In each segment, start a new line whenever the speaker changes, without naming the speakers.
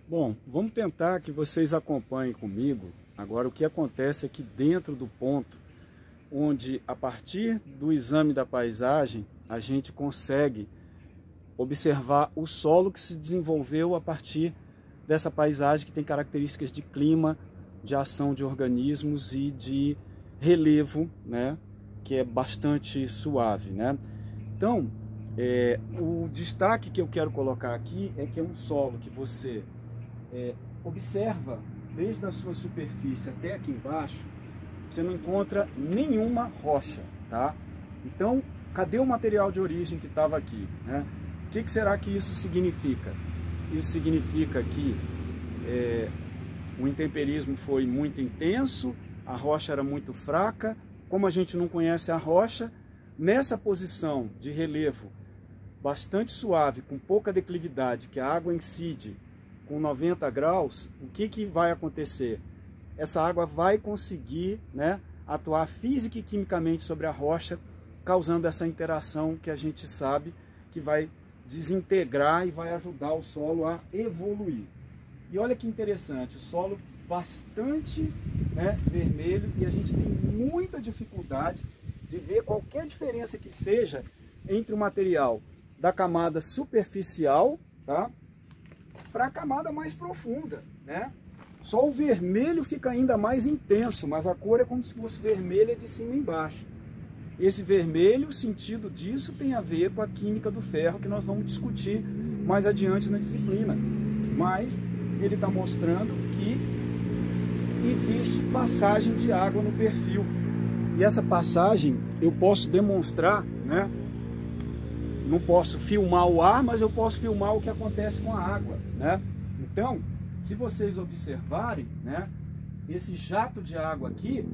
Bom, vamos tentar que vocês acompanhem comigo. Agora, o que acontece é que dentro do ponto onde, a partir do exame da paisagem, a gente consegue observar o solo que se desenvolveu a partir dessa paisagem que tem características de clima, de ação de organismos e de relevo, né, que é bastante suave, né? Então, o destaque que eu quero colocar aqui é que é um solo que você observa desde a sua superfície até aqui embaixo, você não encontra nenhuma rocha, tá? Então, cadê o material de origem que estava aqui, né? O que será que isso significa? Isso significa que o intemperismo foi muito intenso, a rocha era muito fraca. Como a gente não conhece a rocha, nessa posição de relevo bastante suave, com pouca declividade, que a água incide com 90 graus, o que vai acontecer? Essa água vai conseguir, né, atuar física e quimicamente sobre a rocha, causando essa interação que a gente sabe que vai desintegrar e vai ajudar o solo a evoluir. E olha que interessante, o solo bastante, né, vermelho, e a gente tem muita dificuldade de ver qualquer diferença que seja entre o material da camada superficial, tá, para a camada mais profunda, né? Só o vermelho fica ainda mais intenso, mas a cor é como se fosse vermelha de cima e embaixo. Esse vermelho, o sentido disso tem a ver com a química do ferro, que nós vamos discutir mais adiante na disciplina. Mas ele está mostrando que existe passagem de água no perfil. E essa passagem eu posso demonstrar, né? Não posso filmar o ar, mas eu posso filmar o que acontece com a água, né? Então, se vocês observarem, né, esse jato de água aqui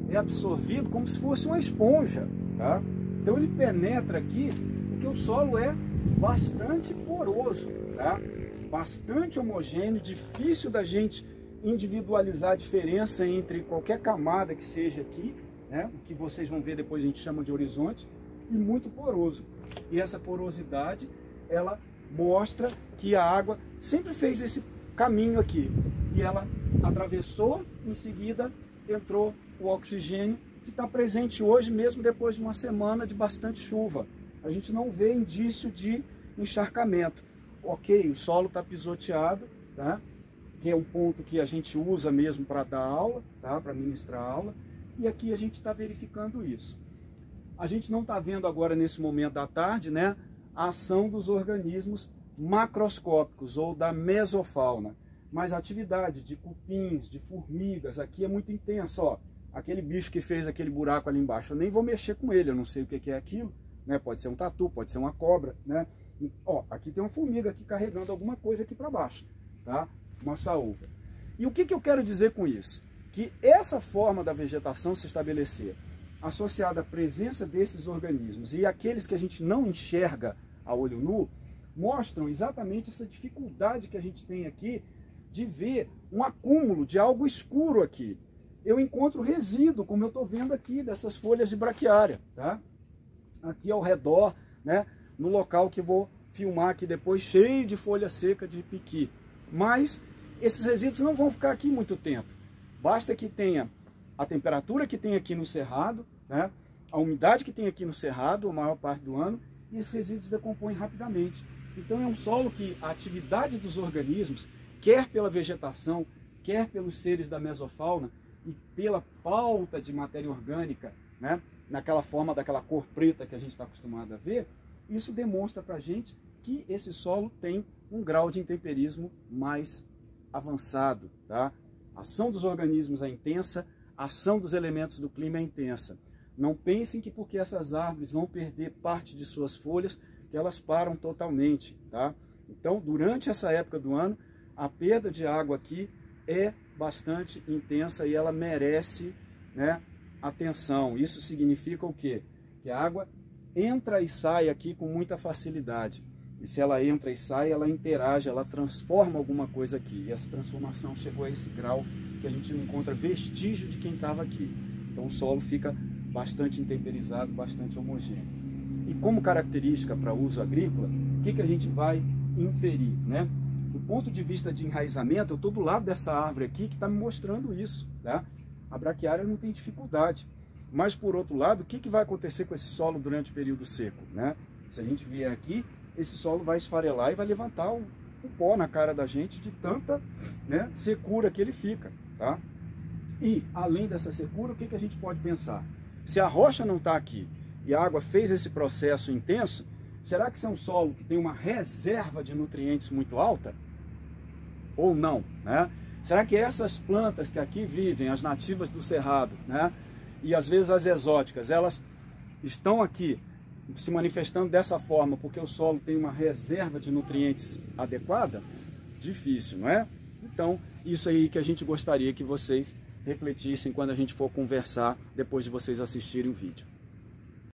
é absorvido como se fosse uma esponja, tá? Então ele penetra aqui porque o solo é bastante poroso, tá? Bastante homogêneo, difícil da gente individualizar a diferença entre qualquer camada que seja aqui, né? O que vocês vão ver depois a gente chama de horizonte, e muito poroso. E essa porosidade, ela mostra que a água sempre fez esse caminho aqui, e ela atravessou, em seguida entrou o oxigênio, que está presente hoje mesmo depois de uma semana de bastante chuva. A gente não vê indício de encharcamento. Ok, o solo está pisoteado, tá? Que é um ponto que a gente usa mesmo para dar aula, tá? Para ministrar aula, e aqui a gente está verificando isso. A gente não está vendo agora nesse momento da tarde, né, a ação dos organismos macroscópicos ou da mesofauna, mas a atividade de cupins, de formigas aqui é muito intensa, ó. Aquele bicho que fez aquele buraco ali embaixo, eu nem vou mexer com ele, eu não sei o que é aquilo, né? Pode ser um tatu, pode ser uma cobra, né? Ó, aqui tem uma formiga aqui carregando alguma coisa aqui para baixo, tá? Uma saúva. E o que eu quero dizer com isso? Que essa forma da vegetação se estabelecer, associada à presença desses organismos e aqueles que a gente não enxerga a olho nu, mostram exatamente essa dificuldade que a gente tem aqui de ver um acúmulo de algo escuro aqui. Eu encontro resíduo, como eu estou vendo aqui, dessas folhas de braquiária, tá? Aqui ao redor, né, no local que eu vou filmar aqui depois, cheio de folha seca de piqui. Mas esses resíduos não vão ficar aqui muito tempo. Basta que tenha a temperatura que tem aqui no cerrado, né, a umidade que tem aqui no cerrado, a maior parte do ano, e esses resíduos decompõem rapidamente. Então é um solo que a atividade dos organismos, quer pela vegetação, quer pelos seres da mesofauna, e pela falta de matéria orgânica, né, naquela forma daquela cor preta que a gente está acostumado a ver, isso demonstra para a gente que esse solo tem um grau de intemperismo mais avançado, tá? A ação dos organismos é intensa, a ação dos elementos do clima é intensa. Não pensem que porque essas árvores vão perder parte de suas folhas, que elas param totalmente, tá? Então, durante essa época do ano, a perda de água aqui é bastante intensa e ela merece, né, atenção. Isso significa o quê? Que a água entra e sai aqui com muita facilidade. E se ela entra e sai, ela interage, ela transforma alguma coisa aqui. E essa transformação chegou a esse grau que a gente não encontra vestígio de quem estava aqui. Então o solo fica bastante intemperizado, bastante homogêneo. E como característica para uso agrícola, o que a gente vai inferir, né? do ponto de vista de enraizamento, eu estou do lado dessa árvore aqui que está me mostrando isso, tá? A braquiária não tem dificuldade. Mas, por outro lado, o que vai acontecer com esse solo durante o período seco, né? Se a gente vier aqui, esse solo vai esfarelar e vai levantar o pó na cara da gente de tanta, né, secura que ele fica, tá? E, além dessa secura, o que a gente pode pensar? Se a rocha não está aqui e a água fez esse processo intenso, será que isso é um solo que tem uma reserva de nutrientes muito alta? Ou não, né? Será que essas plantas que aqui vivem, as nativas do cerrado, né, e às vezes as exóticas, elas estão aqui se manifestando dessa forma porque o solo tem uma reserva de nutrientes adequada? Difícil, não é? Então, isso aí que a gente gostaria que vocês refletissem quando a gente for conversar depois de vocês assistirem o vídeo.